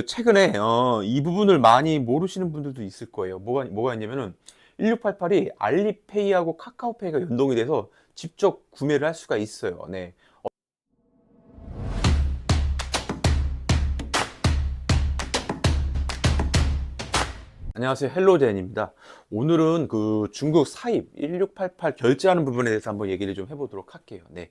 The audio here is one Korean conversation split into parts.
최근에 이 부분을 많이 모르시는 분들도 있을 거예요. 뭐가 있냐면은 1688이 알리페이하고 카카오페이가 연동이 돼서 직접 구매를 할 수가 있어요. 네. 안녕하세요. 헬로젠입니다. 오늘은 그 중국 사입 1688 결제하는 부분에 대해서 한번 얘기를 좀 해보도록 할게요. 네.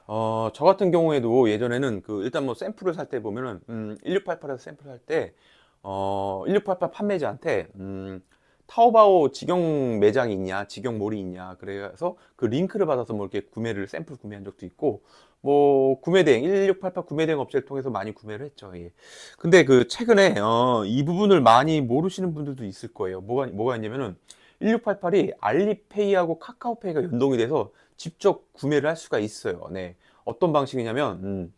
저 같은 경우에도 예전에는 그 일단 뭐 샘플을 살 때 보면은 1688에서 샘플 살 때 1688 판매자한테 타오바오 직영 매장이 있냐, 직영몰이 있냐, 그래서 그 링크를 받아서 뭐 이렇게 샘플 구매한 적도 있고, 뭐 구매대행 1688 구매대행 업체를 통해서 많이 구매를 했죠. 예. 근데 그 최근에 이 부분을 많이 모르시는 분들도 있을 거예요. 뭐가 있냐면은 1688이 알리페이하고 카카오페이가 연동이 돼서 직접 구매를 할 수가 있어요. 네. 어떤 방식이냐면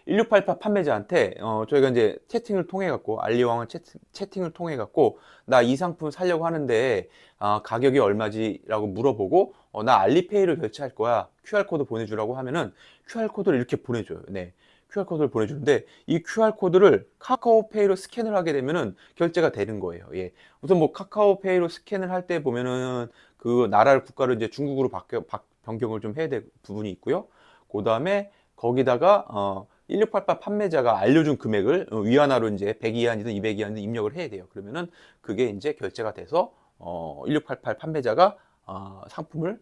1688 판매자한테 저희가 이제 채팅을 통해 갖고 알리왕을 채팅을 통해 갖고 나 이 상품 사려고 하는데 가격이 얼마지라고 물어보고 나 알리페이를 결제할 거야. QR코드 보내주라고 하면은 QR코드를 이렇게 보내줘요. 네. QR코드를 보내주는데 이 QR코드를 카카오페이로 스캔을 하게 되면은 결제가 되는 거예요. 예. 우선 뭐 카카오페이로 스캔을 할 때 보면은 그 나라를 국가를 이제 중국으로 변경을 좀 해야 될 부분이 있고요. 그 다음에 거기다가 1688 판매자가 알려준 금액을 위안화로 이제 100 이하이든 200 이하이든 입력을 해야 돼요. 그러면은 그게 이제 결제가 돼서 1688 판매자가 상품을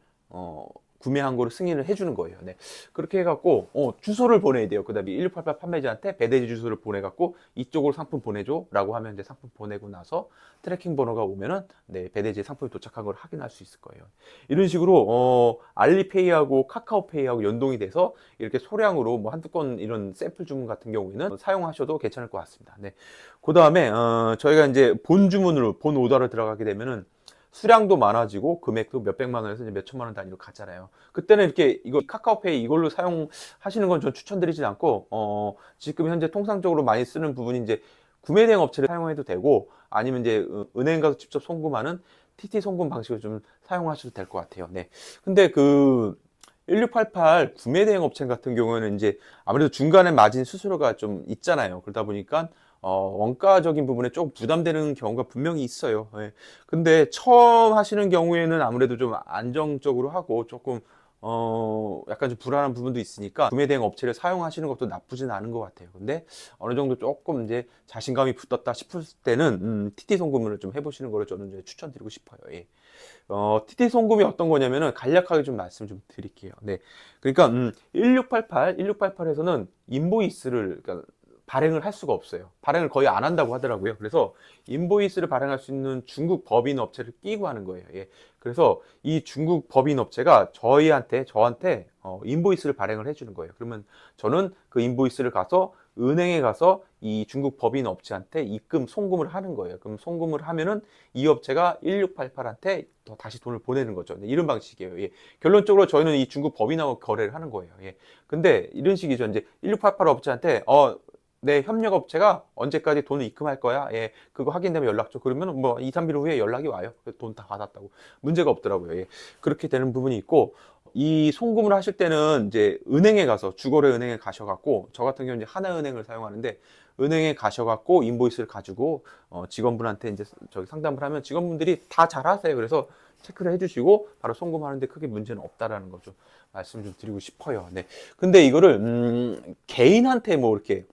구매한 거를 승인을 해주는 거예요. 네. 그렇게 해갖고 주소를 보내야 돼요. 그다음에 1688 판매자한테 배대지 주소를 보내갖고 이쪽으로 상품 보내줘라고 하면 이제 상품 보내고 나서 트래킹 번호가 오면은 네, 배대지에 상품이 도착한 걸 확인할 수 있을 거예요. 이런 식으로 알리페이하고 카카오페이하고 연동이 돼서 이렇게 소량으로 뭐 한두 건 이런 샘플 주문 같은 경우에는 사용하셔도 괜찮을 것 같습니다. 네. 그 다음에 저희가 이제 본 주문으로 본 오더를 들어가게 되면은 수량도 많아지고 금액도 몇백만 원에서 이제 몇천만 원 단위로 가잖아요. 그때는 이렇게 이거 카카오페이 이걸로 사용하시는 건 전 추천드리진 않고 지금 현재 통상적으로 많이 쓰는 부분이 이제 구매 대행 업체를 사용해도 되고 아니면 이제 은행 가서 직접 송금하는 TT 송금 방식을 좀 사용하셔도 될 것 같아요. 네. 근데 그 1688 구매 대행 업체 같은 경우에는 이제 아무래도 중간에 마진 수수료가 좀 있잖아요. 그러다 보니까 원가적인 부분에 조금 부담되는 경우가 분명히 있어요. 예. 근데 처음 하시는 경우에는 아무래도 좀 안정적으로 하고 조금 약간 좀 불안한 부분도 있으니까 구매 대행 업체를 사용하시는 것도 나쁘진 않은 것 같아요. 근데 어느 정도 조금 이제 자신감이 붙었다 싶을 때는 TT 송금을 좀 해보시는 거를 저는 이제 추천드리고 싶어요. 예. TT 송금이 어떤 거냐면은 간략하게 좀 말씀 좀 드릴게요. 네. 그러니까 1688에서는 인보이스를 그러니까 발행을 할 수가 없어요. 발행을 거의 안 한다고 하더라고요. 그래서 인보이스를 발행할 수 있는 중국 법인 업체를 끼고 하는 거예요. 예. 그래서 이 중국 법인 업체가 저한테 인보이스를 발행을 해주는 거예요. 그러면 저는 그 인보이스를 가서 은행에 가서 이 중국 법인 업체한테 입금 송금을 하는 거예요. 그럼 송금을 하면은 이 업체가 1688한테 다시 돈을 보내는 거죠. 네, 이런 방식이에요. 예. 결론적으로 저희는 이 중국 법인하고 거래를 하는 거예요. 예. 근데 이런 식이죠. 이제 1688 업체한테 내 협력업체가 언제까지 돈을 입금할 거야? 예, 그거 확인되면 연락 줘. 그러면 뭐 2, 3일 후에 연락이 와요. 돈 다 받았다고. 문제가 없더라고요. 예. 그렇게 되는 부분이 있고, 이 송금을 하실 때는 이제 은행에 가서, 주거래 은행에 가셔갖고, 저 같은 경우는 이제 하나은행을 사용하는데, 은행에 가셔갖고 인보이스를 가지고, 직원분한테 이제 저기 상담을 하면 직원분들이 다 잘하세요. 그래서 체크를 해주시고, 바로 송금하는데 크게 문제는 없다라는 거죠. 말씀 좀 드리고 싶어요. 네. 근데 이거를, 개인한테 뭐 이렇게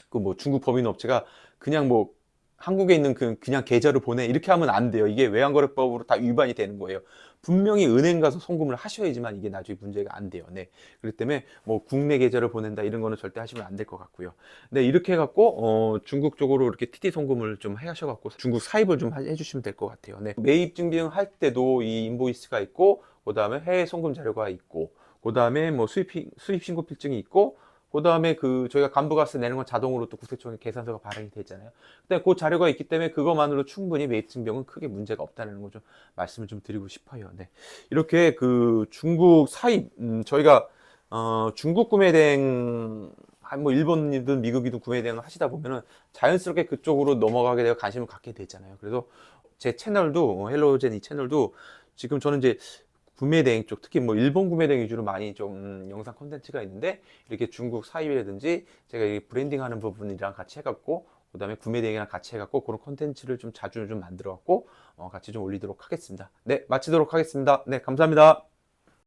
그 뭐 중국 법인 업체가 그냥 뭐 한국에 있는 그냥 계좌를 보내 이렇게 하면 안 돼요. 이게 외환거래법으로 다 위반이 되는 거예요. 분명히 은행 가서 송금을 하셔야지만 이게 나중에 문제가 안 돼요. 네. 그렇기 때문에 뭐 국내 계좌를 보낸다 이런 거는 절대 하시면 안 될 것 같고요. 네, 이렇게 해갖고 중국 쪽으로 이렇게 TT 송금을 좀 하셔갖고 중국 사입을 좀 해주시면 될 것 같아요. 네. 매입 증빙 할 때도 이 인보이스가 있고 그다음에 해외 송금 자료가 있고 그다음에 뭐 수입 신고 필증이 있고 그 다음에 그 저희가 간부가스 내는 건 자동으로 또 국세청에 계산서가 발행이 되잖아요. 근데 그 자료가 있기 때문에 그것만으로 충분히 매입 증명은 크게 문제가 없다는 거 좀 말씀을 좀 드리고 싶어요. 네. 이렇게 그 중국 사입 저희가 중국 구매 대행 뭐 일본이든 미국이든 구매 대행을 하시다 보면은 자연스럽게 그쪽으로 넘어가게 되고 관심을 갖게 되잖아요. 그래서 제 채널도 헬로젠 이 채널도 지금 저는 이제 구매 대행 쪽 특히 뭐 일본 구매 대행 위주로 많이 좀 영상 콘텐츠가 있는데 이렇게 중국 사입이라든지 제가 이 브랜딩하는 부분이랑 같이 해갖고 그다음에 구매 대행이랑 같이 해갖고 그런 콘텐츠를 좀 자주 좀 만들어갖고 같이 좀 올리도록 하겠습니다. 네, 마치도록 하겠습니다. 네, 감사합니다.